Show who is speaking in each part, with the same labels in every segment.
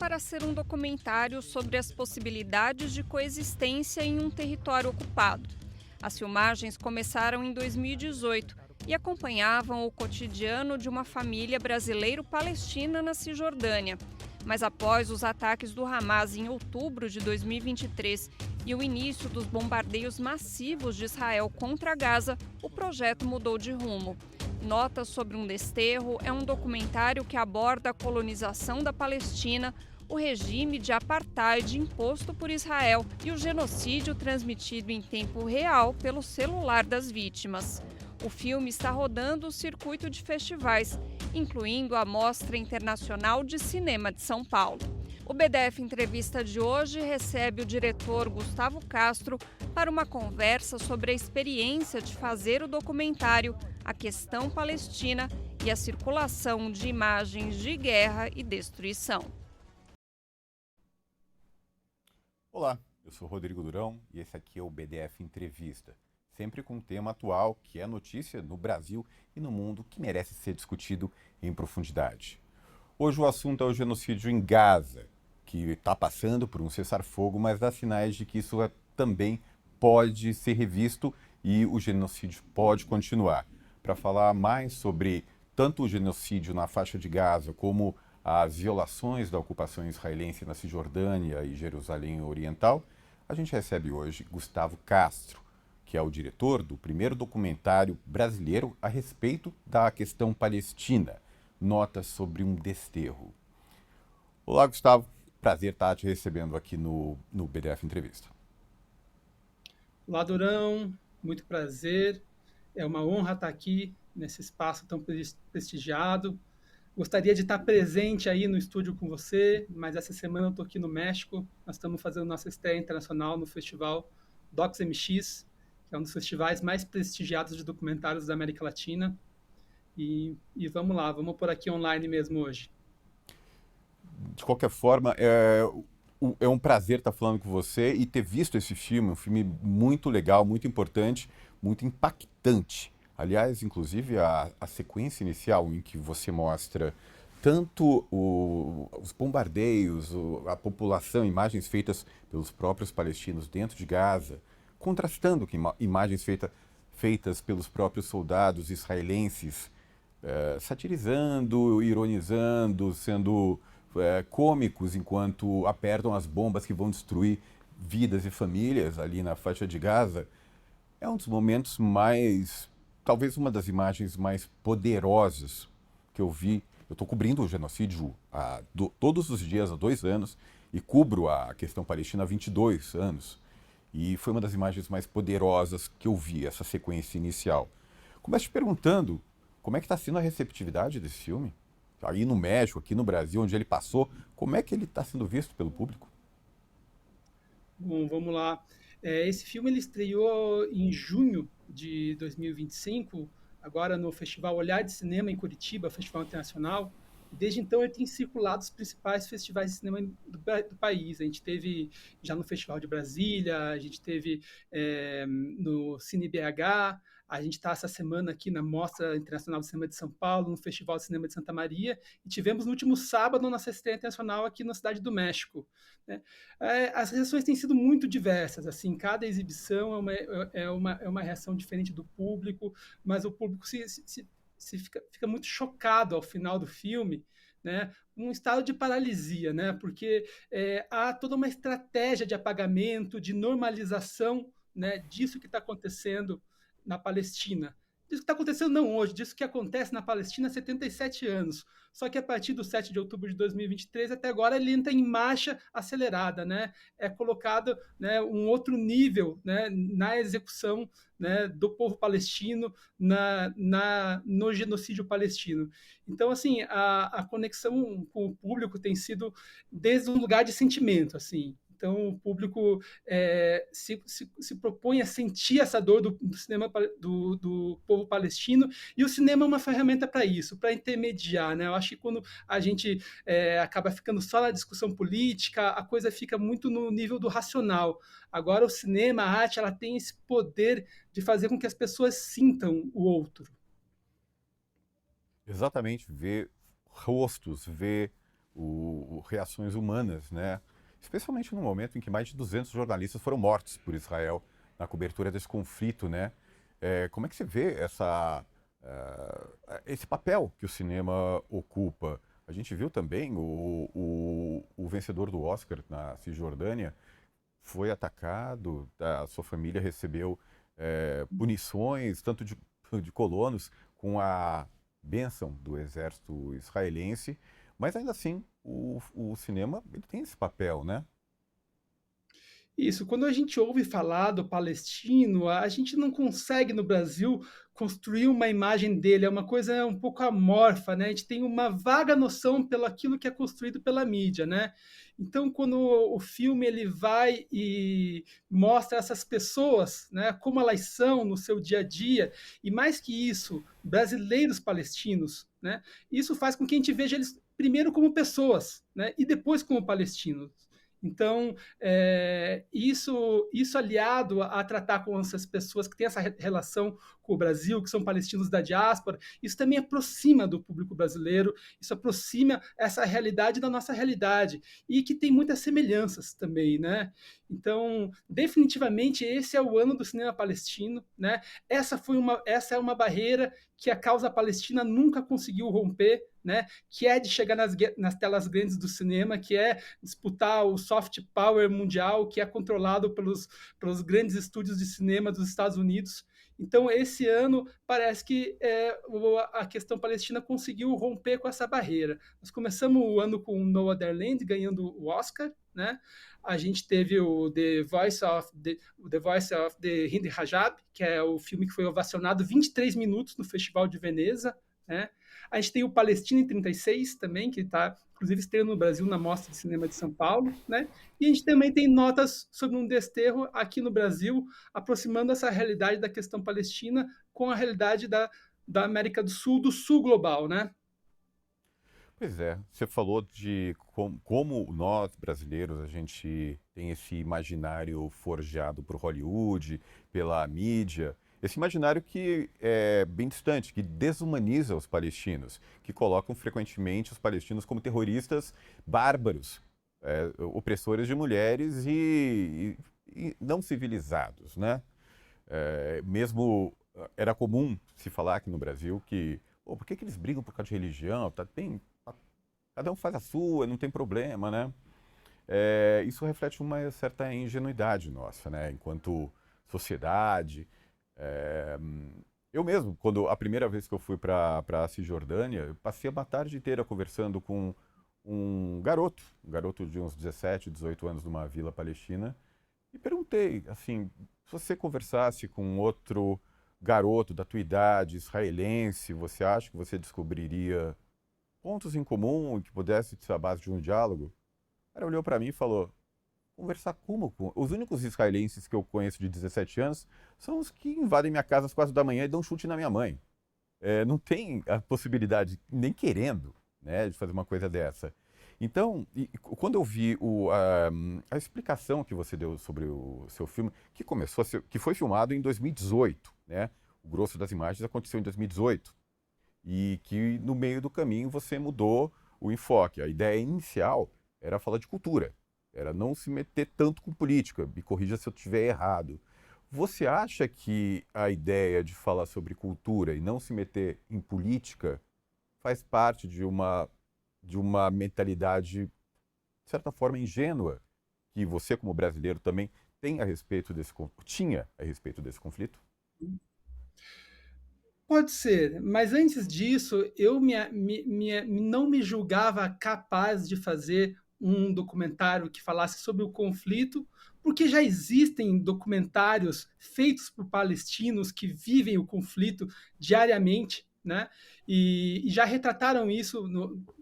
Speaker 1: para ser um documentário sobre as possibilidades de coexistência em um território ocupado. As filmagens começaram em 2018 e acompanhavam o cotidiano de uma família brasileiro-palestina na Cisjordânia. Mas após os ataques do Hamas em outubro de 2023 e o início dos bombardeios massivos de Israel contra Gaza, o projeto mudou de rumo. Notas sobre um Desterro é um documentário que aborda a colonização da Palestina, o regime de apartheid imposto por Israel e o genocídio transmitido em tempo real pelo celular das vítimas. O filme está rodando o circuito de festivais, incluindo a Mostra Internacional de Cinema de São Paulo. O BDF Entrevista de hoje recebe o diretor Gustavo Castro para uma conversa sobre a experiência de fazer o documentário A Questão Palestina e a circulação de imagens de guerra e destruição.
Speaker 2: Olá, eu sou Rodrigo Durão e esse aqui é o BDF Entrevista, sempre com um tema atual que é notícia no Brasil e no mundo que merece ser discutido em profundidade. Hoje o assunto é o genocídio em Gaza, que está passando por um cessar-fogo, mas dá sinais de que isso também pode ser revisto e o genocídio pode continuar. Para falar mais sobre tanto o genocídio na faixa de Gaza como as violações da ocupação israelense na Cisjordânia e Jerusalém Oriental, a gente recebe hoje Gustavo Castro, que é o diretor do primeiro documentário brasileiro a respeito da questão palestina, Notas sobre um Desterro. Olá, Gustavo. Prazer estar te recebendo aqui no BDF Entrevista.
Speaker 3: Olá, Durão. Muito prazer. É uma honra estar aqui nesse espaço tão prestigiado. Gostaria de estar presente aí no estúdio com você, mas essa semana eu estou aqui no México. Nós estamos fazendo nossa estreia internacional no festival Docs MX, que é um dos festivais mais prestigiados de documentários da América Latina. E vamos lá, vamos por aqui online mesmo hoje.
Speaker 2: De qualquer forma, é um prazer estar falando com você e ter visto esse filme, um filme muito legal, muito importante, muito impactante. Aliás, inclusive, a sequência inicial em que você mostra tanto os bombardeios, a população, imagens feitas pelos próprios palestinos dentro de Gaza, contrastando com imagens feitas pelos próprios soldados israelenses, satirizando, ironizando, sendo cômicos enquanto apertam as bombas que vão destruir vidas e famílias ali na faixa de Gaza, é um dos momentos mais, talvez uma das imagens mais poderosas que eu vi. Eu estou cobrindo o genocídio todos os dias há 2 anos e cubro a questão palestina há 22 anos. E foi uma das imagens mais poderosas que eu vi, essa sequência inicial. Começo te perguntando, como é que está sendo a receptividade desse filme? Aí no México, aqui no Brasil, onde ele passou, como é que ele está sendo visto pelo público?
Speaker 3: Bom, vamos lá. Esse filme ele estreou em junho de 2025, agora no Festival Olhar de Cinema em Curitiba, Festival Internacional. E desde então ele tem circulado os principais festivais de cinema do país. A gente teve já no Festival de Brasília, a gente teve no Cine BH, a gente está essa semana aqui na Mostra Internacional de Cinema de São Paulo, no Festival de Cinema de Santa Maria, e tivemos no último sábado nossa estreia internacional aqui na Cidade do México, né? As reações têm sido muito diversas, assim, cada exibição é uma reação diferente do público, mas o público fica muito chocado ao final do filme, né? Um estado de paralisia, né? Porque há toda uma estratégia de apagamento, de normalização, né, disso que está acontecendo na Palestina. Disso que está acontecendo não hoje, disso que acontece na Palestina há 77 anos. Só que a partir do 7 de outubro de 2023 até agora ele entra em marcha acelerada, né? É colocado, né, um outro nível, né, na execução, né, do povo palestino, no genocídio palestino. Então, assim, a conexão com o público tem sido desde um lugar de sentimento, assim. Então, o público se propõe a sentir essa dor do cinema do povo palestino, e o cinema é uma ferramenta para isso, para intermediar, né? Eu acho que quando a gente acaba ficando só na discussão política, a coisa fica muito no nível do racional. Agora, o cinema, a arte, ela tem esse poder de fazer com que as pessoas sintam o outro.
Speaker 2: Exatamente, ver rostos, ver reações humanas, né? Especialmente no momento em que mais de 200 jornalistas foram mortos por Israel na cobertura desse conflito, né? Como é que você vê esse papel que o cinema ocupa? A gente viu também o vencedor do Oscar na Cisjordânia foi atacado, a sua família recebeu punições, tanto de colonos, com a bênção do exército israelense, mas ainda assim o cinema ele tem esse papel, né?
Speaker 3: Isso, quando a gente ouve falar do palestino, a gente não consegue no Brasil construir uma imagem dele, é uma coisa um pouco amorfa, né? A gente tem uma vaga noção pelo aquilo que é construído pela mídia, né? Então, quando o filme ele vai e mostra essas pessoas, né, como elas são no seu dia a dia, e mais que isso, brasileiros palestinos, né? Isso faz com que a gente veja eles primeiro como pessoas, né, e depois como palestinos. Então, isso aliado a tratar com essas pessoas que têm essa relação com o Brasil, que são palestinos da diáspora, isso também aproxima do público brasileiro, isso aproxima essa realidade da nossa realidade, e que tem muitas semelhanças também, né? Então, definitivamente, esse é o ano do cinema palestino, né? Essa é uma barreira que a causa palestina nunca conseguiu romper, né? Que é de chegar nas telas grandes do cinema, que é disputar o soft power mundial, que é controlado pelos grandes estúdios de cinema dos Estados Unidos. Então, esse ano, parece que a questão palestina conseguiu romper com essa barreira. Nós começamos o ano com o Noah Land ganhando o Oscar, né? A gente teve o The Voice of the Hindi Rajab, que é o filme que foi ovacionado 23 minutos no Festival de Veneza, né? A gente tem o Palestina em 36 também, que está, inclusive, estreando no Brasil na Mostra de Cinema de São Paulo, né? E a gente também tem Notas sobre um Desterro aqui no Brasil, aproximando essa realidade da questão palestina com a realidade da América do Sul global, né?
Speaker 2: Pois é, você falou de como nós, brasileiros, a gente tem esse imaginário forjado por Hollywood, pela mídia, esse imaginário que é bem distante, que desumaniza os palestinos, que colocam frequentemente os palestinos como terroristas bárbaros, opressores de mulheres e não civilizados, né? Mesmo era comum se falar aqui no Brasil que, por que eles brigam por causa de religião? Cada um faz a sua, não tem problema, né? Isso reflete uma certa ingenuidade nossa, né? Enquanto sociedade. Eu mesmo, quando a primeira vez que eu fui para a Cisjordânia, eu passei uma tarde inteira conversando com um garoto de uns 17, 18 anos, numa vila palestina, e perguntei, assim, se você conversasse com outro garoto da tua idade, israelense, você acha que você descobriria pontos em comum que pudesse ser a base de um diálogo? O cara olhou para mim e falou: conversar como? Os únicos israelenses que eu conheço de 17 anos são os que invadem minha casa às 4 da manhã e dão um chute na minha mãe. Não tem a possibilidade, nem querendo, né, de fazer uma coisa dessa. Então, quando eu vi a explicação que você deu sobre o seu filme, que foi filmado em 2018, né? O grosso das imagens aconteceu em 2018. E que no meio do caminho você mudou o enfoque. A ideia inicial era falar de cultura, era não se meter tanto com política. Me corrija se eu estiver errado. Você acha que a ideia de falar sobre cultura e não se meter em política faz parte de uma mentalidade, de certa forma, ingênua, que você, como brasileiro, também tinha a respeito desse conflito?
Speaker 3: Pode ser, mas antes disso, eu não me julgava capaz de fazer um documentário que falasse sobre o conflito, porque já existem documentários feitos por palestinos que vivem o conflito diariamente, né? E já retrataram isso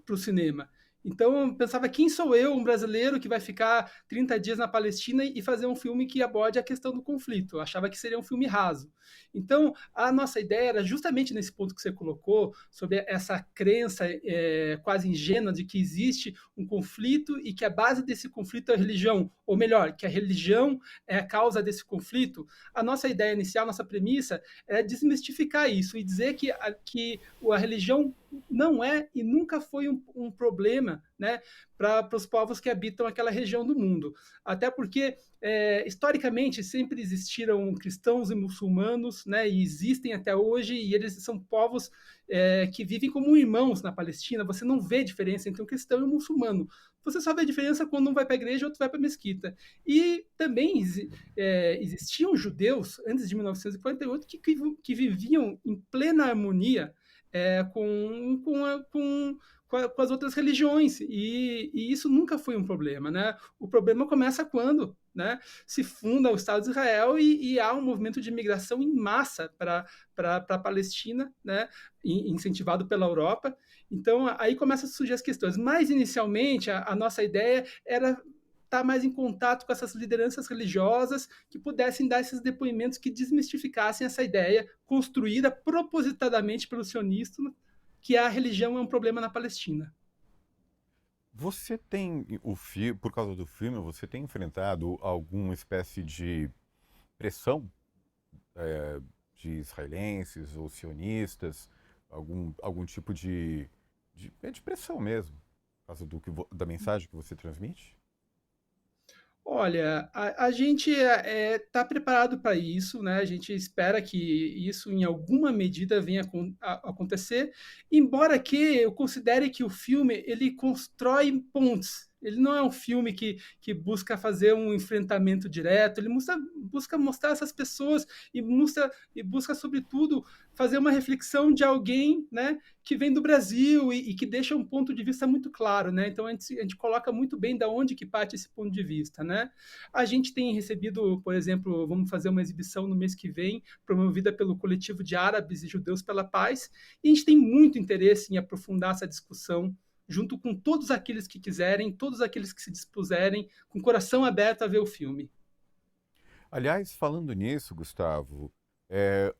Speaker 3: para o cinema. Então eu pensava, quem sou eu, um brasileiro, que vai ficar 30 dias na Palestina e fazer um filme que aborde a questão do conflito? Eu achava que seria um filme raso. Então, a nossa ideia era justamente nesse ponto que você colocou, sobre essa crença quase ingênua de que existe um conflito e que a base desse conflito é a religião, ou melhor, que a religião é a causa desse conflito. A nossa ideia inicial, nossa premissa, é desmistificar isso e dizer que a religião não é e nunca foi um problema, né, para os povos que habitam aquela região do mundo. Até porque, historicamente, sempre existiram cristãos e muçulmanos, né, e existem até hoje, e eles são povos que vivem como irmãos na Palestina. Você não vê diferença entre um cristão e um muçulmano. Você só vê diferença quando um vai para a igreja e outro vai para a mesquita. E também existiam judeus, antes de 1948, que viviam em plena harmonia com as outras religiões, e isso nunca foi um problema, né? O problema começa quando, né, se funda o Estado de Israel e há um movimento de imigração em massa para a Palestina, né, incentivado pela Europa. Então, aí começam a surgir as questões. Mas, inicialmente, a nossa ideia era estar mais em contato com essas lideranças religiosas que pudessem dar esses depoimentos que desmistificassem essa ideia construída propositadamente pelo sionista, que a religião é um problema na Palestina.
Speaker 2: Você tem, por causa do filme, você tem enfrentado alguma espécie de pressão de israelenses ou sionistas, algum tipo de pressão mesmo, por causa da mensagem que você transmite?
Speaker 3: Olha, a gente está preparado para isso, né? A gente espera que isso, em alguma medida, venha a acontecer, embora que eu considere que o filme ele constrói pontes. Ele não é um filme que busca fazer um enfrentamento direto, ele busca mostrar essas pessoas e busca, sobretudo, fazer uma reflexão de alguém, né, que vem do Brasil e que deixa um ponto de vista muito claro, né? Então a gente coloca muito bem da onde que parte esse ponto de vista, né? A gente tem recebido, por exemplo, vamos fazer uma exibição no mês que vem, promovida pelo Coletivo de Árabes e Judeus pela Paz, e a gente tem muito interesse em aprofundar essa discussão junto com todos aqueles que quiserem, todos aqueles que se dispuserem, com o coração aberto a ver o filme.
Speaker 2: Aliás, falando nisso, Gustavo,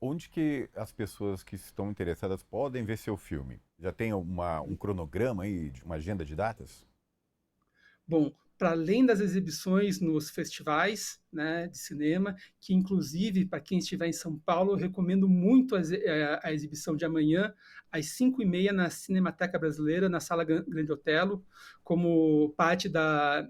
Speaker 2: onde que as pessoas que estão interessadas podem ver seu filme? Já tem um cronograma aí, uma agenda de datas?
Speaker 3: Bom, para além das exibições nos festivais, né, de cinema, que inclusive, para quem estiver em São Paulo, eu recomendo muito a exibição de amanhã, às 5h30, na Cinemateca Brasileira, na Sala Grande Otelo, como parte da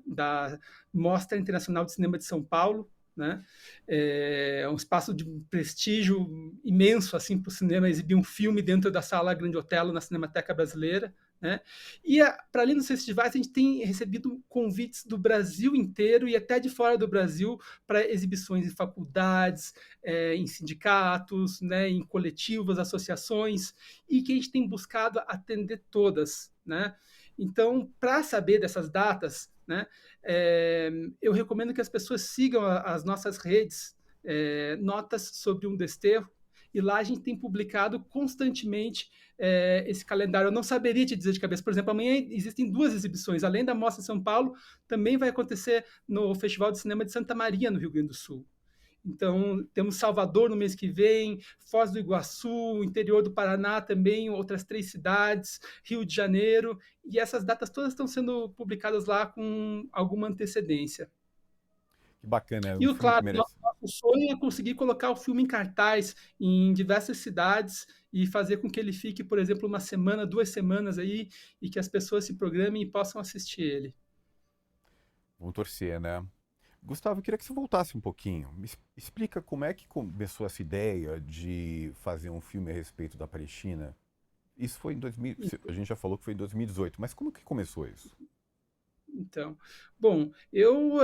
Speaker 3: Mostra Internacional de Cinema de São Paulo, né? É um espaço de prestígio imenso assim para o cinema exibir um filme dentro da Sala Grande Otelo na Cinemateca Brasileira, né? E para além dos festivais, a gente tem recebido convites do Brasil inteiro e até de fora do Brasil para exibições em faculdades, em sindicatos, né, em coletivos, associações, e que a gente tem buscado atender todas, né? Então, para saber dessas datas, né, eu recomendo que as pessoas sigam as nossas redes, Notas sobre um Desterro, e lá a gente tem publicado constantemente esse calendário. Eu não saberia te dizer de cabeça. Por exemplo, amanhã existem 2 exibições. Além da Mostra em São Paulo, também vai acontecer no Festival de Cinema de Santa Maria, no Rio Grande do Sul. Então, temos Salvador no mês que vem, Foz do Iguaçu, interior do Paraná também, outras 3 cidades, Rio de Janeiro, e essas datas todas estão sendo publicadas lá com alguma antecedência.
Speaker 2: Que bacana, é um
Speaker 3: E,
Speaker 2: filme que
Speaker 3: claro,
Speaker 2: merece.
Speaker 3: nosso sonho é conseguir colocar o filme em cartaz em diversas cidades e fazer com que ele fique, por exemplo, 1 semana, 2 semanas aí, e que as pessoas se programem e possam assistir ele.
Speaker 2: Vamos torcer, né? Gustavo, eu queria que você voltasse um pouquinho. Me explica como é que começou essa ideia de fazer um filme a respeito da Palestina. Isso foi em 2000, a gente já falou que foi em 2018, mas como que começou isso?
Speaker 3: Então, bom, eu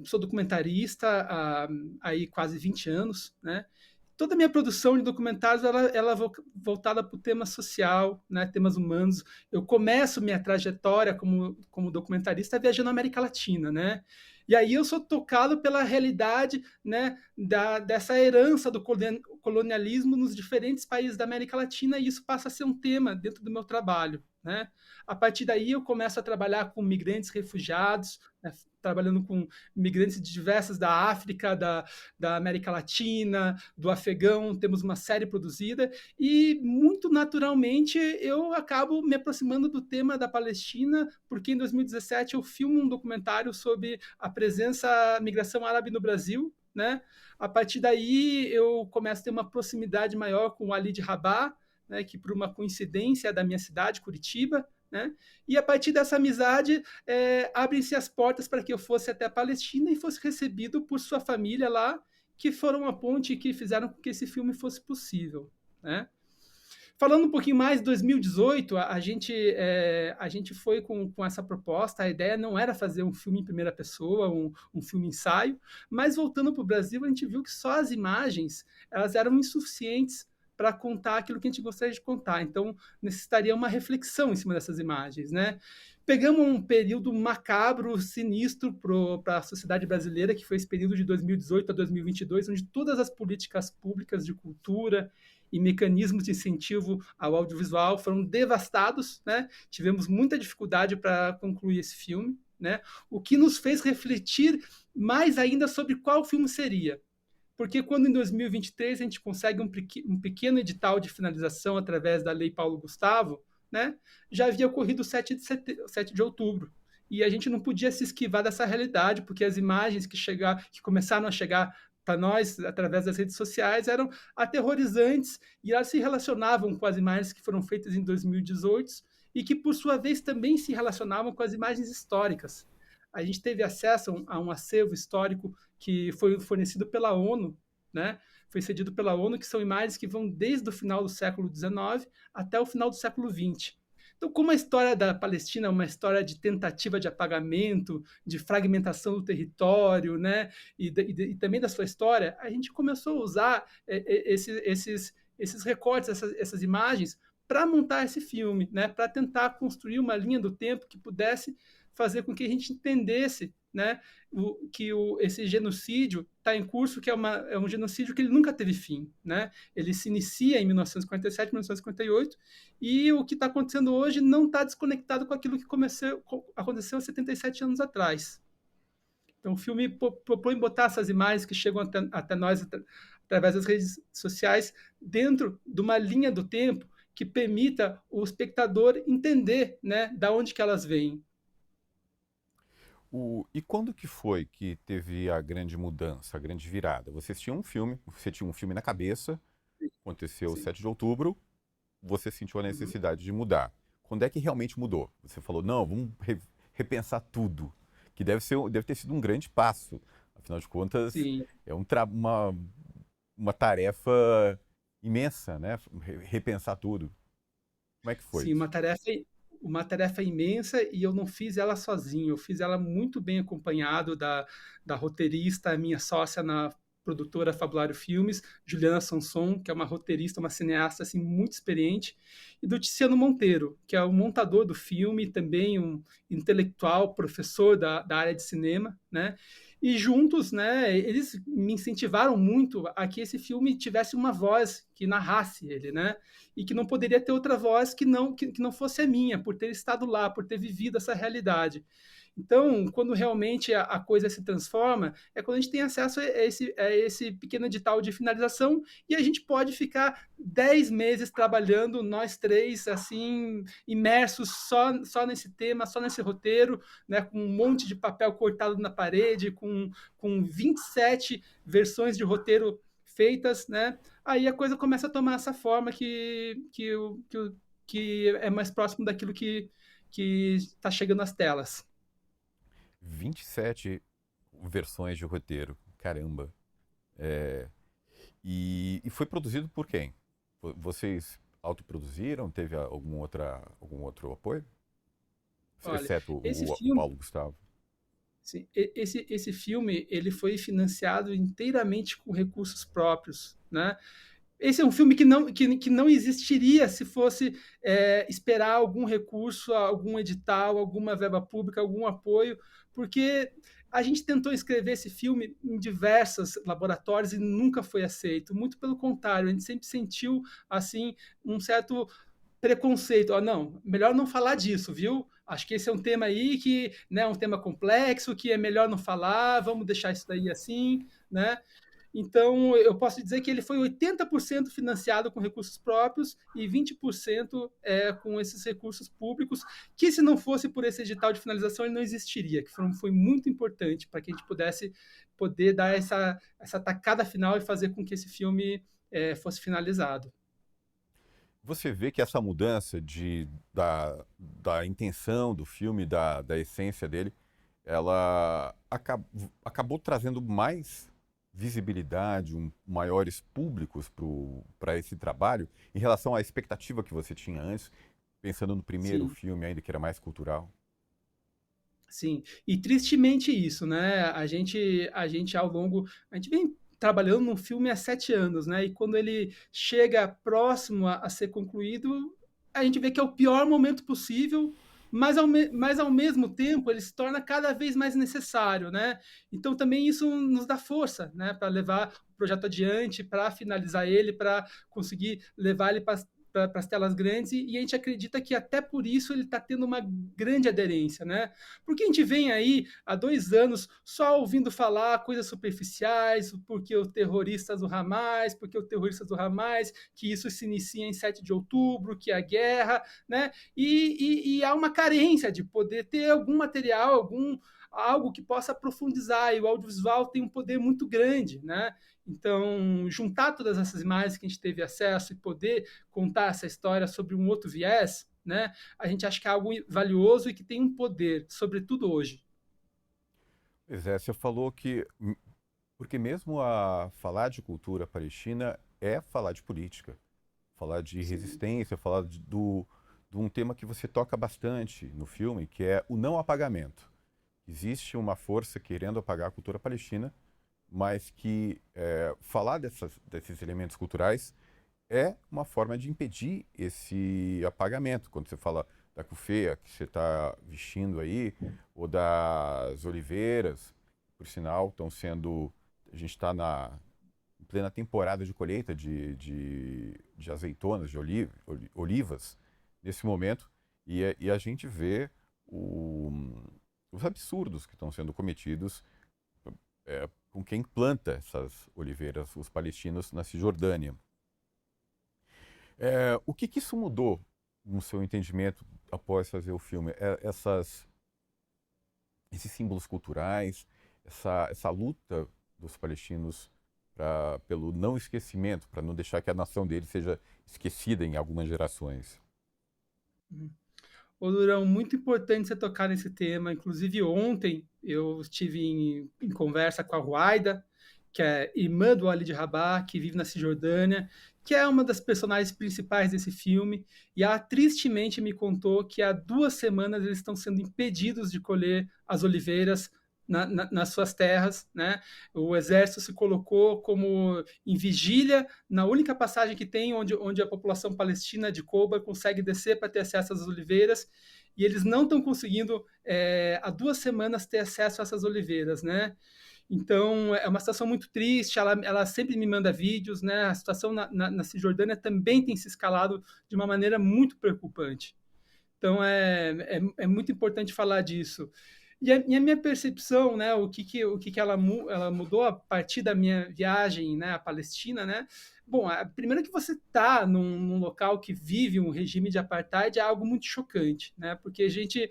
Speaker 3: sou documentarista há aí quase 20 anos, né? Toda a minha produção de documentários ela é voltada para o tema social, né, temas humanos. Eu começo minha trajetória como documentarista viajando na América Latina, né? E aí eu sou tocado pela realidade, né, dessa herança do colonialismo nos diferentes países da América Latina, e isso passa a ser um tema dentro do meu trabalho, né? A partir daí eu começo a trabalhar com migrantes refugiados, né, trabalhando com migrantes diversas da África, da América Latina, do Afegão, temos uma série produzida, e muito naturalmente eu acabo me aproximando do tema da Palestina, porque em 2017 eu filmo um documentário sobre a presença, a migração árabe no Brasil, né? A partir daí eu começo a ter uma proximidade maior com o Ali de Rabah, né, que por uma coincidência é da minha cidade, Curitiba, né, e a partir dessa amizade abrem-se as portas para que eu fosse até a Palestina e fosse recebido por sua família lá, que foram a ponte que fizeram com que esse filme fosse possível, né? Falando um pouquinho mais, 2018, a gente foi com essa proposta. A ideia não era fazer um filme em primeira pessoa, um filme ensaio, mas voltando para o Brasil, a gente viu que só as imagens elas eram insuficientes para contar aquilo que a gente gostaria de contar. Então, necessitaria uma reflexão em cima dessas imagens, né? Pegamos um período macabro, sinistro para a sociedade brasileira, que foi esse período de 2018 a 2022, onde todas as políticas públicas de cultura e mecanismos de incentivo ao audiovisual foram devastados, né? Tivemos muita dificuldade para concluir esse filme, né? O que nos fez refletir mais ainda sobre qual filme seria. Porque quando em 2023 a gente consegue um pequeno edital de finalização através da Lei Paulo Gustavo, né? Já havia ocorrido o 7 de outubro. E a gente não podia se esquivar dessa realidade, porque as imagens que começaram a chegar para nós, através das redes sociais, eram aterrorizantes e elas se relacionavam com as imagens que foram feitas em 2018 e que, por sua vez, também se relacionavam com as imagens históricas. A gente teve acesso a um acervo histórico que foi fornecido pela ONU, né? Foi cedido pela ONU, que são imagens que vão desde o final do século XIX até o final do século XX. Então, como a história da Palestina é uma história de tentativa de apagamento, de fragmentação do território, né, e também da sua história, a gente começou a usar esses recortes, essas imagens, para montar esse filme, né, para tentar construir uma linha do tempo que pudesse fazer com que a gente entendesse, né, esse genocídio está em curso, que é um genocídio que ele nunca teve fim, né? Ele se inicia em 1947, 1958, e o que está acontecendo hoje não está desconectado com aquilo que aconteceu há 77 anos atrás. Então, o filme propõe botar essas imagens que chegam até nós através das redes sociais dentro de uma linha do tempo que permita o espectador entender, né, da onde que elas vêm.
Speaker 2: E quando que foi que teve a grande mudança, a grande virada? Você tinha um filme na cabeça, aconteceu o
Speaker 3: Sim.
Speaker 2: 7 de outubro, você sentiu a necessidade de mudar. Quando é que realmente mudou? Você falou, não, vamos repensar tudo, que deve ter sido um grande passo. Afinal de contas,
Speaker 3: Sim.
Speaker 2: é uma tarefa imensa, né? Repensar tudo. Como é que foi
Speaker 3: Sim,
Speaker 2: isso?
Speaker 3: uma tarefa imensa, e eu não fiz ela sozinho, eu fiz ela muito bem acompanhado da roteirista, minha sócia na produtora Fabulário Filmes, Juliana Sanson, que é uma roteirista, uma cineasta assim, muito experiente, e do Tiziano Monteiro, que é o montador do filme, também um intelectual, professor da área de cinema, né? E juntos, né, eles me incentivaram muito a que esse filme tivesse uma voz que narrasse ele, né? E que não poderia ter outra voz que não fosse a minha, por ter estado lá, por ter vivido essa realidade. Então, quando realmente a coisa se transforma, é quando a gente tem acesso a esse pequeno edital de finalização e a gente pode ficar 10 meses trabalhando, nós três, assim, imersos só nesse tema, só nesse roteiro, né, com um monte de papel cortado na parede, com 27 versões de roteiro feitas, né? Aí a coisa começa a tomar essa forma que é mais próximo daquilo que está chegando às telas.
Speaker 2: 27 versões de roteiro. Caramba. E foi produzido por quem? Vocês autoproduziram? Teve algum outro apoio?
Speaker 3: Olha,
Speaker 2: Exceto
Speaker 3: esse
Speaker 2: o
Speaker 3: filme,
Speaker 2: Paulo Gustavo.
Speaker 3: sim, esse filme ele foi financiado inteiramente com recursos próprios, né? Esse é um filme que não existiria se fosse esperar algum recurso, algum edital, alguma verba pública, algum apoio, porque a gente tentou escrever esse filme em diversos laboratórios e nunca foi aceito. Muito pelo contrário, a gente sempre sentiu assim um certo preconceito. Não, melhor não falar disso, viu? Acho que esse é um tema aí que, né, é um tema complexo, que é melhor não falar, vamos deixar isso daí assim, né? Então, eu posso dizer que ele foi 80% financiado com recursos próprios e 20% com esses recursos públicos, que se não fosse por esse edital de finalização, ele não existiria, que foi muito importante para que a gente pudesse poder dar essa tacada final e fazer com que esse filme fosse finalizado.
Speaker 2: Você vê que essa mudança da intenção do filme, da essência dele, ela acabou trazendo mais visibilidade, maiores públicos para esse trabalho, em relação à expectativa que você tinha antes, pensando no primeiro
Speaker 3: Sim.
Speaker 2: filme ainda, que era mais cultural?
Speaker 3: Sim, e tristemente isso, né? A gente ao longo, a gente vem trabalhando no filme há 7 anos, né? E quando ele chega próximo a ser concluído, a gente vê que é o pior momento possível, mas ao mesmo tempo ele se torna cada vez mais necessário, né? Então também isso nos dá força, né? Para levar o projeto adiante, para finalizar ele, para conseguir levar ele para as telas grandes, e a gente acredita que até por isso ele está tendo uma grande aderência, né? Porque a gente vem aí há 2 anos só ouvindo falar coisas superficiais, porque o terroristas do Hamas, porque o terrorista do Hamas, que isso se inicia em 7 de outubro, que é a guerra, né? E há uma carência de poder ter algum material, algo que possa profundizar, e o audiovisual tem um poder muito grande, né? Então, juntar todas essas imagens que a gente teve acesso e poder contar essa história sobre um outro viés, né? A gente acha que é algo valioso e que tem um poder, sobretudo hoje.
Speaker 2: Pois é, você falou que. Porque mesmo a falar de cultura palestina é falar de política, falar de
Speaker 3: Sim.
Speaker 2: resistência, falar de um tema que você toca bastante no filme, que é o não apagamento. Existe uma força querendo apagar a cultura palestina, mas que falar desses elementos culturais é uma forma de impedir esse apagamento. Quando você fala da cufeia que você está vestindo aí, ou das oliveiras, por sinal, estão sendo. A gente está em plena temporada de colheita de azeitonas, de olivas, nesse momento, e a gente vê o, os absurdos que estão sendo cometidos com quem planta essas oliveiras, os palestinos, na Cisjordânia. O que isso mudou no seu entendimento após fazer o filme? Esses símbolos culturais, essa luta dos palestinos pelo não esquecimento, para não deixar que a nação deles seja esquecida em algumas gerações.
Speaker 3: Ô, Durão, muito importante você tocar nesse tema. Inclusive, ontem eu estive em conversa com a Ruaida, que é irmã do Ali de Rabah, que vive na Cisjordânia, que é uma das personagens principais desse filme. E ela tristemente me contou que há 2 semanas eles estão sendo impedidos de colher as oliveiras nas suas terras, né? O exército se colocou como em vigília na única passagem que tem onde a população palestina de Koba consegue descer para ter acesso às oliveiras, e eles não estão conseguindo, há 2 semanas, ter acesso a essas oliveiras, né? Então, é uma situação muito triste, ela sempre me manda vídeos, né? A situação na Cisjordânia também tem se escalado de uma maneira muito preocupante. Então, é muito importante falar disso. E a minha percepção, né, o que ela mudou a partir da minha viagem, né, à Palestina, né? Bom, primeiro que você está num local que vive um regime de apartheid é algo muito chocante, né? Porque a gente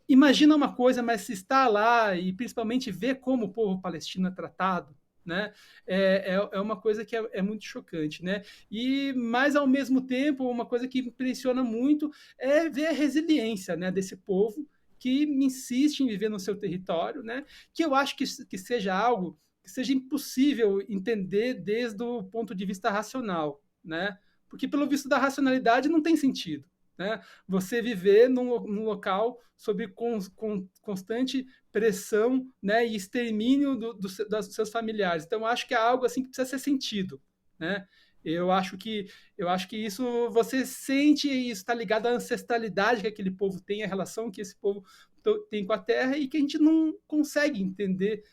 Speaker 3: imagina uma coisa, mas se está lá e principalmente ver como o povo palestino é tratado, né? É uma coisa que é muito chocante, né? Mas ao mesmo tempo, uma coisa que impressiona muito é ver a resiliência, né, desse povo que insiste em viver no seu território, né? Que eu acho que seja algo que seja impossível entender desde o ponto de vista racional, né? Porque pelo visto da racionalidade não tem sentido, né? Você viver num local sob constante pressão, né, e extermínio dos seus familiares. Então, acho que é algo assim que precisa ser sentido, né? Eu acho que isso você sente, e isso está ligado à ancestralidade que aquele povo tem, a relação que esse povo tem com a terra, e que a gente não consegue entender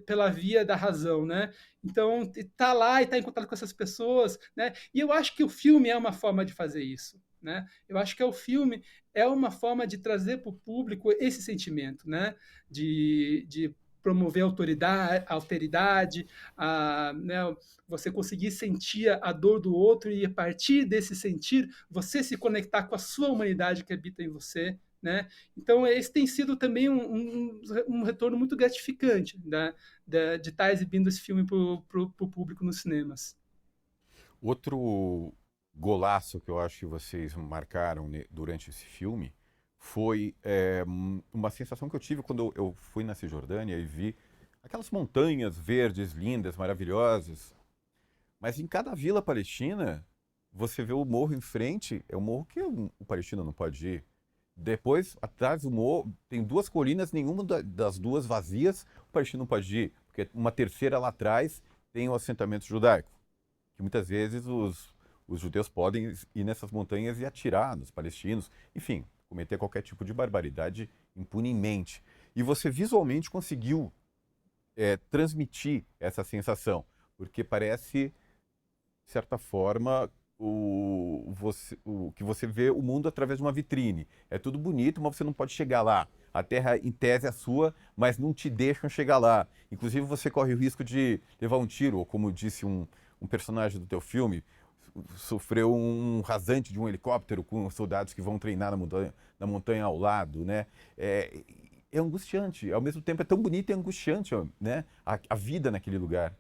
Speaker 3: pela via da razão, né? Então, tá lá e tá em contato com essas pessoas, né? E eu acho que o filme é uma forma de fazer isso, né? Eu acho que o filme é uma forma de trazer para o público esse sentimento, né? De promover a alteridade, né, você conseguir sentir a dor do outro e, a partir desse sentir, você se conectar com a sua humanidade que habita em você, né? Então, esse tem sido também um retorno muito gratificante, né, de estar exibindo esse filme para o público nos cinemas.
Speaker 2: Outro golaço que eu acho que vocês marcaram durante esse filme foi uma sensação que eu tive quando eu fui na Cisjordânia e vi aquelas montanhas verdes, lindas, maravilhosas. Mas em cada vila palestina, você vê o morro em frente, é o morro que o palestino não pode ir. Depois, atrás do morro, tem duas colinas, nenhuma das duas vazias, o palestino não pode ir, porque uma terceira lá atrás tem o assentamento judaico, que muitas vezes os judeus podem ir nessas montanhas e atirar nos palestinos, enfim, cometer qualquer tipo de barbaridade impunemente. E você visualmente conseguiu transmitir essa sensação, porque parece, de certa forma, o que você vê o mundo através de uma vitrine. É tudo bonito, mas você não pode chegar lá. A terra, em tese, é sua, mas não te deixam chegar lá. Inclusive, você corre o risco de levar um tiro, ou como disse um personagem do teu filme, sofreu um rasante de um helicóptero com soldados que vão treinar na montanha ao lado, né? É angustiante. Ao mesmo tempo, é tão bonito e angustiante, né? A vida naquele lugar.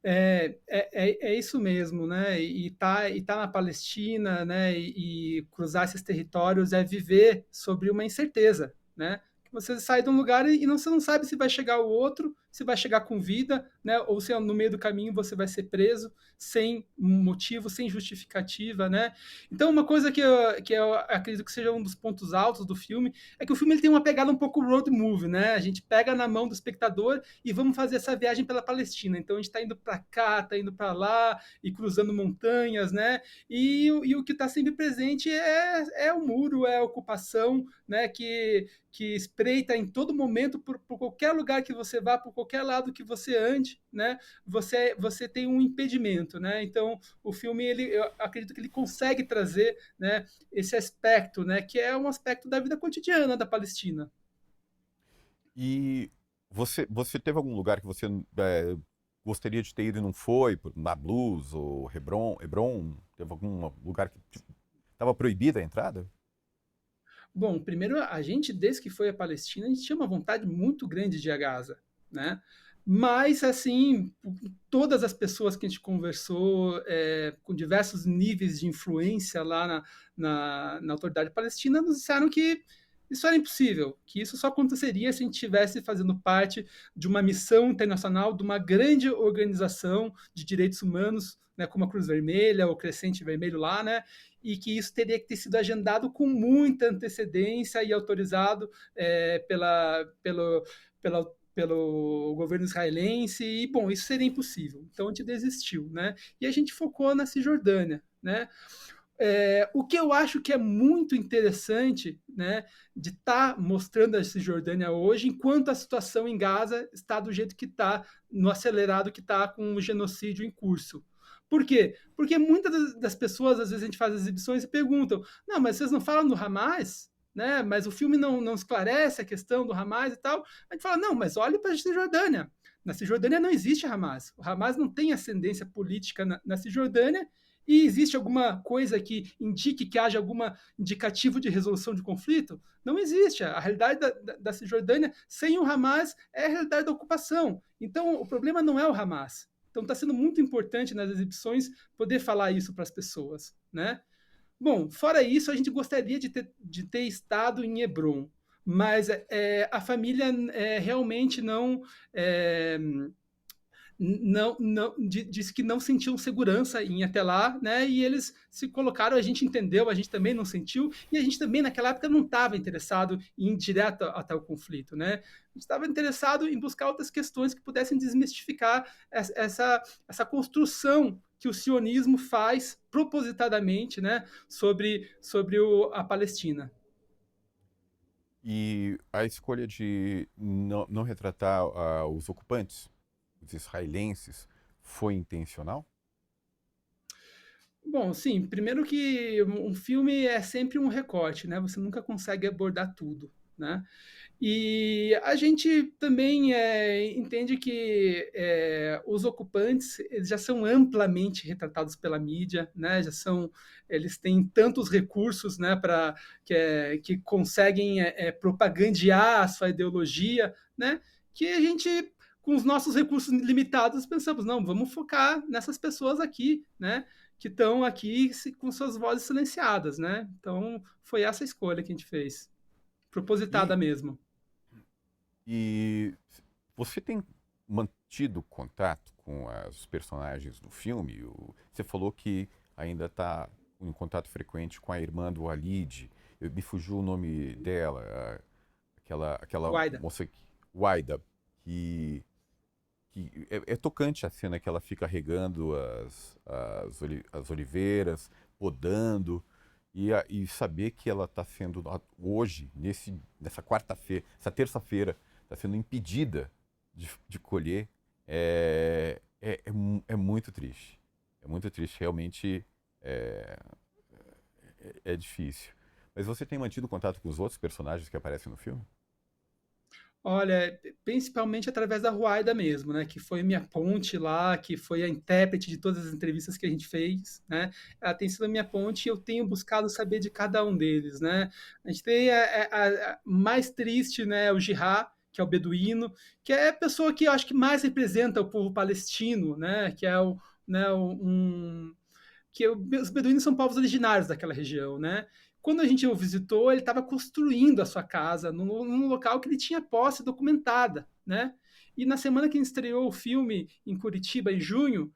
Speaker 3: É isso mesmo, né? E tá na Palestina, né? E cruzar esses territórios é viver sobre uma incerteza, né? Que você sai de um lugar e você não sabe se vai chegar o outro, se vai chegar com vida, né? Ou se no meio do caminho você vai ser preso sem motivo, sem justificativa, né? Então, uma coisa que eu acredito que seja um dos pontos altos do filme é que o filme ele tem uma pegada um pouco road movie, né? A gente pega na mão do espectador e vamos fazer essa viagem pela Palestina. Então a gente está indo para cá, está indo para lá e cruzando montanhas, né? E o que está sempre presente é o muro, é a ocupação, né? Que espreita em todo momento por qualquer lugar que você vá, por qualquer lado que você ande, né? Você tem um impedimento, né? Então o filme eu acredito que ele consegue trazer, né? Esse aspecto, né? Que é um aspecto da vida cotidiana da Palestina.
Speaker 2: E você teve algum lugar que você gostaria de ter ido e não foi? Nablus ou Hebron? Teve algum lugar que estava proibida a entrada?
Speaker 3: Bom, primeiro, a gente, desde que foi a Palestina, a gente tinha uma vontade muito grande de ir a Gaza, né? Mas, assim, todas as pessoas que a gente conversou, com diversos níveis de influência lá na autoridade palestina, nos disseram que isso era impossível, que isso só aconteceria se a gente estivesse fazendo parte de uma missão internacional, de uma grande organização de direitos humanos, né, como a Cruz Vermelha, o Crescente Vermelho lá, né, e que isso teria que ter sido agendado com muita antecedência e autorizado pelo governo israelense, e, bom, isso seria impossível. Então, a gente desistiu, né? E a gente focou na Cisjordânia, né? O que eu acho que é muito interessante, né, de estar mostrando a Cisjordânia hoje, enquanto a situação em Gaza está do jeito que está, no acelerado que está, com o genocídio em curso. Por quê? Porque muitas das pessoas, às vezes a gente faz exibições e perguntam, não, mas vocês não falam do Hamas? Né? Mas o filme não esclarece a questão do Hamas e tal. A gente fala, não, mas olhe para a Cisjordânia. Na Cisjordânia não existe Hamas. O Hamas não tem ascendência política na Cisjordânia, e existe alguma coisa que indique que haja algum indicativo de resolução de conflito? Não existe. A realidade da Cisjordânia sem o Hamas é a realidade da ocupação. Então, o problema não é o Hamas. Então, está sendo muito importante nas exibições poder falar isso para as pessoas, né? Bom, fora isso, a gente gostaria de ter estado em Hebron, mas a família realmente disse que não sentiam segurança em ir até lá, né? E eles se colocaram, a gente entendeu, a gente também não sentiu, e a gente também naquela época não estava interessado em ir direto até o conflito, né? A gente estava interessado em buscar outras questões que pudessem desmistificar essa construção que o sionismo faz propositadamente, né, sobre a Palestina.
Speaker 2: E a escolha de não retratar os ocupantes, os israelenses, foi intencional?
Speaker 3: Bom, sim, primeiro que um filme é sempre um recorte, né? Você nunca consegue abordar tudo, né? E a gente também entende que os ocupantes eles já são amplamente retratados pela mídia, né? Eles têm tantos recursos, né? Que conseguem propagandear a sua ideologia, né? Que a gente com os nossos recursos limitados, pensamos, não, vamos focar nessas pessoas aqui, né? Que estão aqui com suas vozes silenciadas, né? Então, foi essa escolha que a gente fez, propositada
Speaker 2: E,
Speaker 3: mesmo.
Speaker 2: e você tem mantido contato com os personagens do filme? Você falou que ainda está em contato frequente com a irmã do Walid. Me fugiu o nome dela, aquela
Speaker 3: Guaida.
Speaker 2: moça, Waida, que, é tocante a cena que ela fica regando as oliveiras, podando, e saber que ela está sendo, hoje, nessa quarta-feira, essa terça-feira, está sendo impedida de colher, é muito triste. É muito triste, realmente é, é difícil. Mas você tem mantido contato com os outros personagens que aparecem no filme?
Speaker 3: Olha, principalmente através da Ruaida mesmo, né? Que foi minha ponte lá, que foi a intérprete de todas as entrevistas que a gente fez, né? Ela tem sido a minha ponte e eu tenho buscado saber de cada um deles, né? A gente tem a mais triste, né? O Jihad, que é o beduíno, que é a pessoa que eu acho que mais representa o povo palestino, né? Que é o, né, os beduínos são povos originários daquela região, né? Quando a gente o visitou, ele estava construindo a sua casa num local que ele tinha posse documentada, né? E na semana que estreou o filme em Curitiba, em junho,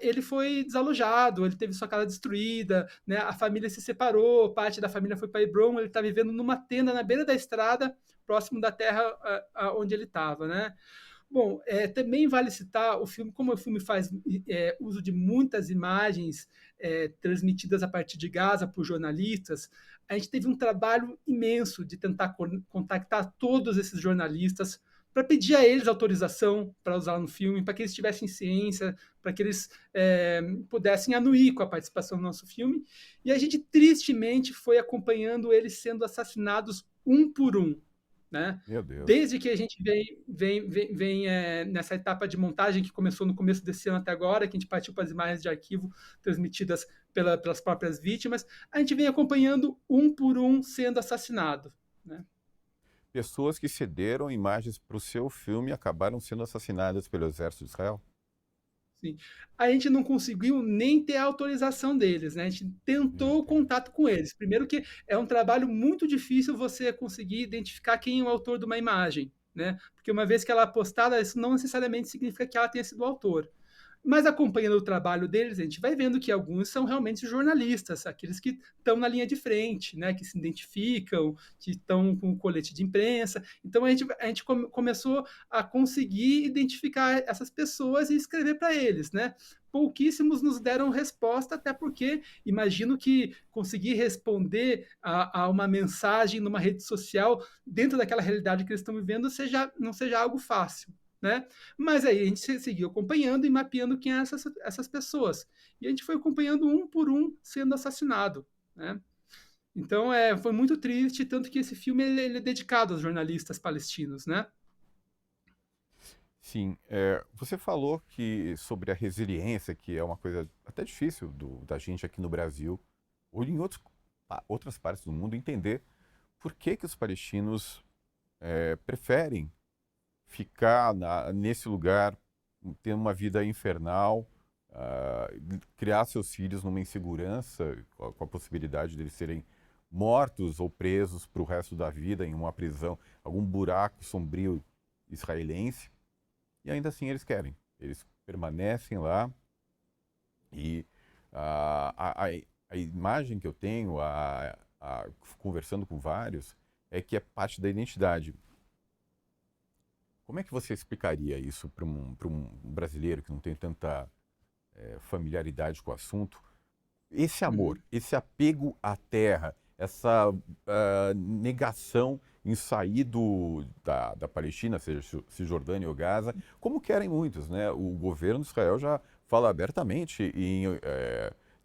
Speaker 3: ele foi desalojado, ele teve sua casa destruída, né? A família se separou, parte da família foi para Hebron, ele está vivendo numa tenda na beira da estrada, próximo da terra onde ele estava, né? Bom, também vale citar o filme, como o filme faz uso de muitas imagens transmitidas a partir de Gaza por jornalistas, a gente teve um trabalho imenso de tentar contactar todos esses jornalistas para pedir a eles autorização para usar no filme, para que eles tivessem ciência, para que eles pudessem anuir com a participação no nosso filme. E a gente tristemente foi acompanhando eles sendo assassinados um por um, né?
Speaker 2: Meu Deus.
Speaker 3: Desde que a gente vem nessa etapa de montagem que começou no começo desse ano até agora, que a gente partiu para as imagens de arquivo transmitidas pelas próprias vítimas, a gente vem acompanhando um por um sendo assassinado, né?
Speaker 2: Pessoas que cederam imagens para o seu filme acabaram sendo assassinadas pelo exército de Israel?
Speaker 3: Sim. A gente não conseguiu nem ter a autorização deles, né? A gente
Speaker 2: Meu
Speaker 3: tentou o
Speaker 2: Deus.
Speaker 3: contato com eles. Primeiro que é um trabalho muito difícil você conseguir identificar quem é o autor de uma imagem, né? Porque uma vez que ela é postada, isso não necessariamente significa que ela tenha sido o autor. Mas acompanhando o trabalho deles, a gente vai vendo que alguns são realmente jornalistas, aqueles que estão na linha de frente, né, que se identificam, que estão com o colete de imprensa. Então a gente começou a conseguir identificar essas pessoas e escrever para eles, né? Pouquíssimos nos deram resposta, até porque imagino que conseguir responder a uma mensagem numa rede social dentro daquela realidade que eles estão vivendo não seja algo fácil, né? Mas aí a gente seguiu acompanhando e mapeando quem eram essas pessoas. E a gente foi acompanhando um por um sendo assassinado, né? Então foi muito triste, tanto que esse filme ele é dedicado aos jornalistas palestinos, né?
Speaker 2: Sim, você falou que sobre a resiliência, que é uma coisa até difícil da gente aqui no Brasil, ou em outras partes do mundo, entender por que os palestinos preferem ficar nesse lugar, ter uma vida infernal, ah, criar seus filhos numa insegurança, com a possibilidade deles serem mortos ou presos para o resto da vida em uma prisão, algum buraco sombrio israelense, e ainda assim eles querem. Eles permanecem lá e a imagem que eu tenho, conversando com vários, é que é parte da identidade. Como é que você explicaria isso para um brasileiro que não tem tanta familiaridade com o assunto? Esse amor,
Speaker 3: Uhum.
Speaker 2: esse apego à terra, essa negação em sair da Palestina, seja Cisjordânia ou Gaza, como querem muitos, né? O governo de Israel já fala abertamente em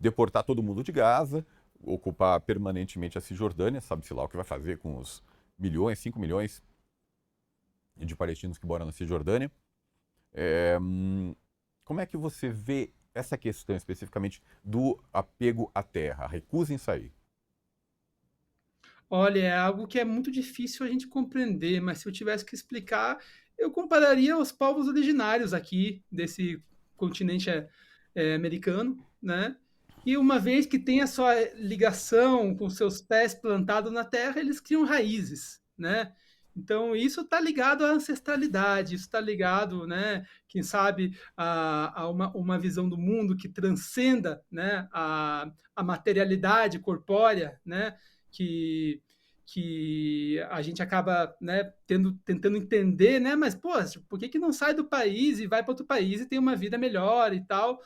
Speaker 2: deportar todo mundo de Gaza, ocupar permanentemente a Cisjordânia, sabe-se lá o que vai fazer com os milhões, 5 milhões de palestinos que moram na Cisjordânia. Como é que você vê essa questão especificamente do apego à terra, a recusa em sair?
Speaker 3: Olha, é algo que é muito difícil a gente compreender, mas se eu tivesse que explicar, eu compararia aos povos originários aqui desse continente americano, né? E uma vez que tem a sua ligação com seus pés plantados na terra, eles criam raízes, né? Então, isso está ligado à ancestralidade, isso está ligado, né, quem sabe, a uma visão do mundo que transcenda, né, a materialidade corpórea, né, que, que a gente acaba, né, tentando entender, né, mas, pô, por que não sai do país e vai para outro país e tem uma vida melhor e tal?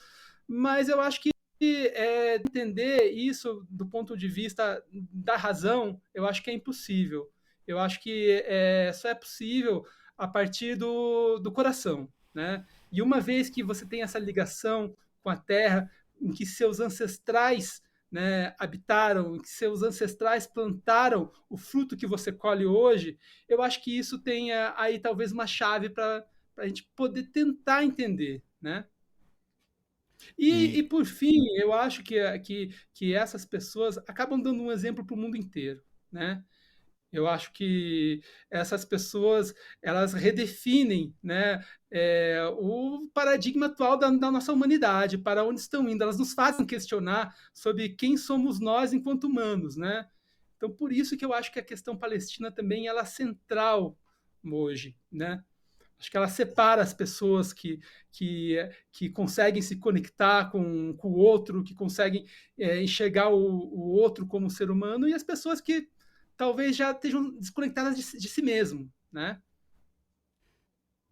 Speaker 3: Mas eu acho que entender isso do ponto de vista da razão, eu acho que é impossível. Eu acho que só é possível a partir do coração, né? E uma vez que você tem essa ligação com a terra, em que seus ancestrais, né, habitaram, em que seus ancestrais plantaram o fruto que você colhe hoje, eu acho que isso tem aí talvez uma chave para a gente poder tentar entender, né? E
Speaker 2: E
Speaker 3: por fim, eu acho que essas pessoas acabam dando um exemplo para o mundo inteiro, né? Eu acho que essas pessoas elas redefinem, né, o paradigma atual da nossa humanidade, para onde estão indo. Elas nos fazem questionar sobre quem somos nós enquanto humanos, né? Então, por isso que eu acho que a questão palestina também ela é central hoje, né? Acho que ela separa as pessoas que conseguem se conectar com o outro, que conseguem enxergar o outro como ser humano, e as pessoas que talvez já estejam desconectadas de si mesmo, né?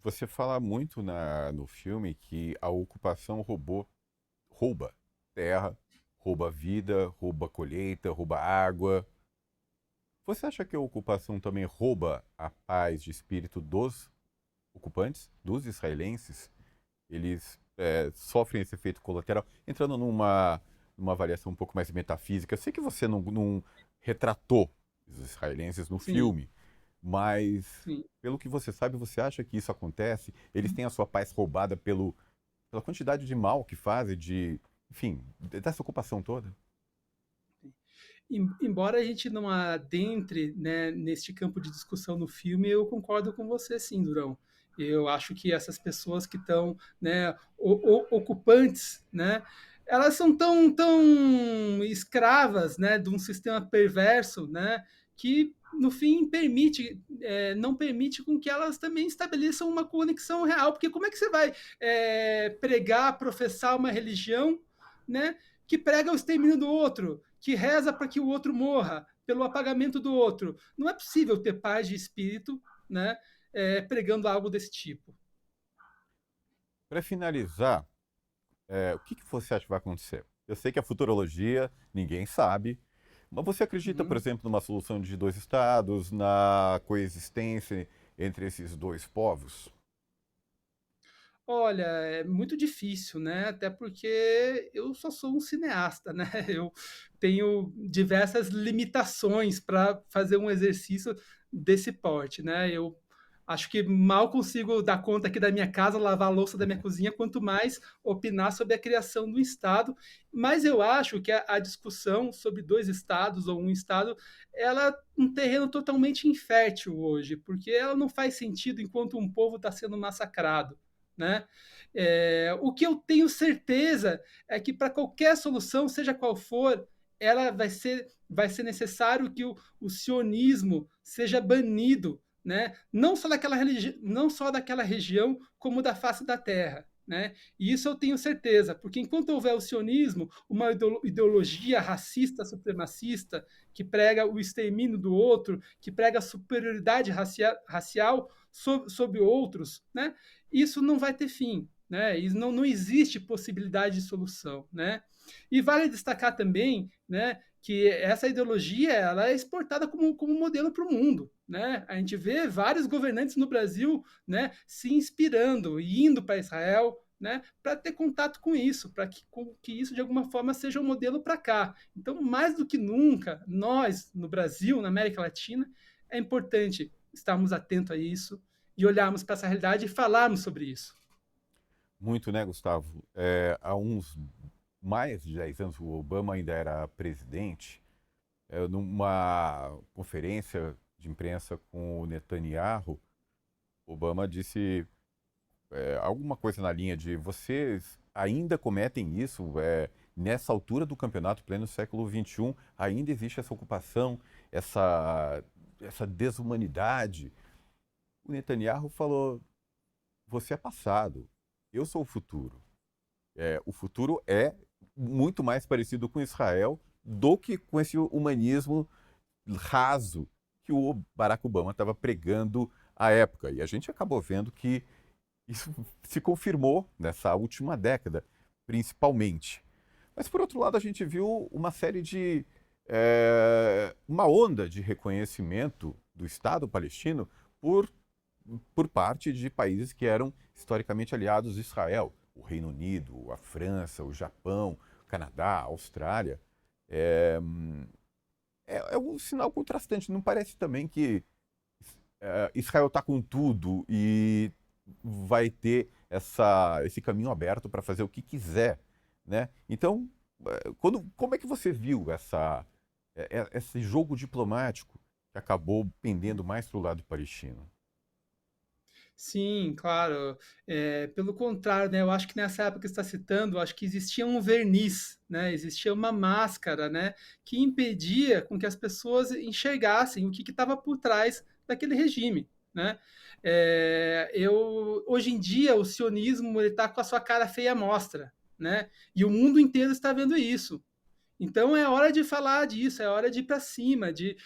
Speaker 2: você fala muito no filme que a ocupação rouba terra, rouba vida, rouba colheita, rouba água. Você acha que a ocupação também rouba a paz de espírito dos ocupantes, dos israelenses? Eles sofrem esse efeito colateral, entrando numa avaliação um pouco mais metafísica. Eu sei que você não retratou os israelenses no
Speaker 3: Sim,
Speaker 2: filme, mas
Speaker 3: sim.
Speaker 2: pelo que você sabe, você acha que isso acontece? Eles têm a sua paz roubada pela quantidade de mal que fazem, enfim, dessa ocupação toda?
Speaker 3: Embora a gente não adentre, né, neste campo de discussão no filme, eu concordo com você, sim, Durão. Eu acho que essas pessoas que estão, né, ocupantes, né, elas são tão escravas, né, de um sistema perverso, né, que no fim não permite com que elas também estabeleçam uma conexão real, porque como é que você vai pregar, professar uma religião, né, que prega o extermínio do outro, que reza para que o outro morra, pelo apagamento do outro? Não é possível ter paz de espírito, né, pregando algo desse tipo.
Speaker 2: Para finalizar, o que você acha que vai acontecer? Eu sei que a futurologia ninguém sabe, mas você acredita, por
Speaker 3: Uhum.
Speaker 2: exemplo, numa solução de dois estados, na coexistência entre esses dois povos?
Speaker 3: Olha, é muito difícil, né? Até porque eu só sou um cineasta, né? Eu tenho diversas limitações para fazer um exercício desse porte, né? Eu acho que mal consigo dar conta aqui da minha casa, lavar a louça da minha cozinha, quanto mais opinar sobre a criação do Estado. Mas eu acho que a discussão sobre dois Estados ou um Estado, ela é um terreno totalmente infértil hoje, porque ela não faz sentido enquanto um povo está sendo massacrado, né? O que eu tenho certeza é que para qualquer solução, seja qual for, ela vai ser necessário que o sionismo seja banido, né? Não só daquela região, como da face da terra. Né? E isso eu tenho certeza, porque enquanto houver o sionismo, uma ideologia racista supremacista que prega o extermínio do outro, que prega a superioridade racial sobre outros, né? Isso não vai ter fim, né? Isso não existe possibilidade de solução, né? E vale destacar também, né, que essa ideologia ela é exportada como modelo para o mundo, né? A gente vê vários governantes no Brasil, né, se inspirando e indo para Israel, né, para ter contato com isso, para que isso de alguma forma seja um modelo para cá. Então, mais do que nunca, nós no Brasil, na América Latina, é importante estarmos atentos a isso e olharmos para essa realidade e falarmos sobre isso.
Speaker 2: Muito, né, Gustavo? Há uns mais de 10 anos, o Obama ainda era presidente, numa conferência de imprensa com o Netanyahu, Obama disse alguma coisa na linha de vocês ainda cometem isso, nessa altura do campeonato, pleno século XXI, ainda existe essa ocupação, essa desumanidade. O Netanyahu falou, você é passado, eu sou o futuro. O futuro é muito mais parecido com Israel do que com esse humanismo raso que o Barack Obama estava pregando à época. E a gente acabou vendo que isso se confirmou nessa última década, principalmente. Mas, por outro lado, a gente viu uma série de... uma onda de reconhecimento do Estado palestino por parte de países que eram historicamente aliados a Israel. O Reino Unido, a França, o Japão, o Canadá, a Austrália. É um sinal contrastante. Não parece também que Israel está com tudo e vai ter esse caminho aberto para fazer o que quiser, né? Então, como é que você viu esse jogo diplomático que acabou pendendo mais para o lado palestino?
Speaker 3: Sim, claro. Pelo contrário, né, eu acho que nessa época que você está citando, eu acho que existia um verniz, né, existia uma máscara, né, que impedia com que as pessoas enxergassem o que estava por trás daquele regime, né? Hoje em dia, o sionismo está com a sua cara feia à mostra, né? E o mundo inteiro está vendo isso. Então é hora de falar disso, é hora de ir para cima, de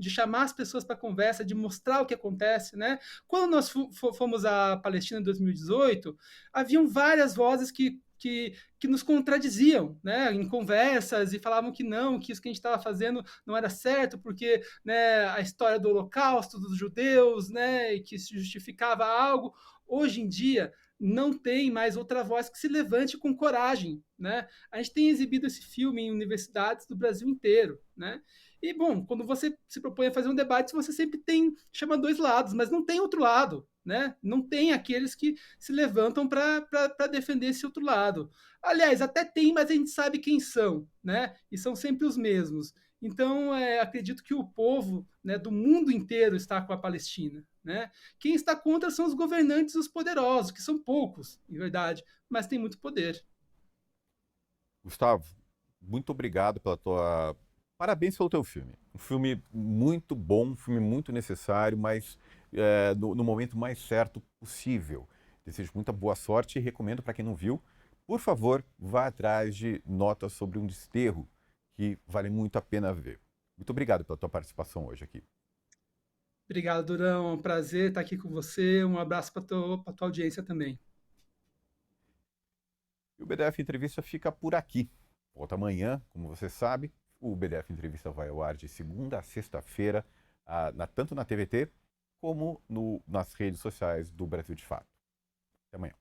Speaker 3: chamar as pessoas para conversa, de mostrar o que acontece, né? Quando nós fomos à Palestina em 2018, haviam várias vozes que nos contradiziam, né, em conversas e falavam que isso que a gente estava fazendo não era certo, porque, né, a história do Holocausto dos judeus, né, que se justificava algo. Hoje em dia, não tem mais outra voz que se levante com coragem, né? A gente tem exibido esse filme em universidades do Brasil inteiro, né? E, bom, quando você se propõe a fazer um debate, você sempre chama dois lados, mas não tem outro lado, né? Não tem aqueles que se levantam para defender esse outro lado. Aliás, até tem, mas a gente sabe quem são, né? E são sempre os mesmos. Então, acredito que o povo, né, do mundo inteiro está com a Palestina, né? Quem está contra são os governantes e os poderosos, que são poucos, em verdade, mas têm muito poder.
Speaker 2: Gustavo, muito obrigado pela tua... Parabéns pelo teu filme. Um filme muito bom, um filme muito necessário, mas no momento mais certo possível. Desejo muita boa sorte e recomendo para quem não viu, por favor, vá atrás de Notas sobre um Desterro, que vale muito a pena ver. Muito obrigado pela tua participação hoje aqui.
Speaker 3: Obrigado, Durão. É um prazer estar aqui com você. Um abraço para a tua audiência também.
Speaker 2: E o BDF Entrevista fica por aqui. Volta amanhã, como você sabe. O BDF Entrevista vai ao ar de segunda a sexta-feira, tanto na TVT como nas redes sociais do Brasil de Fato. Até amanhã.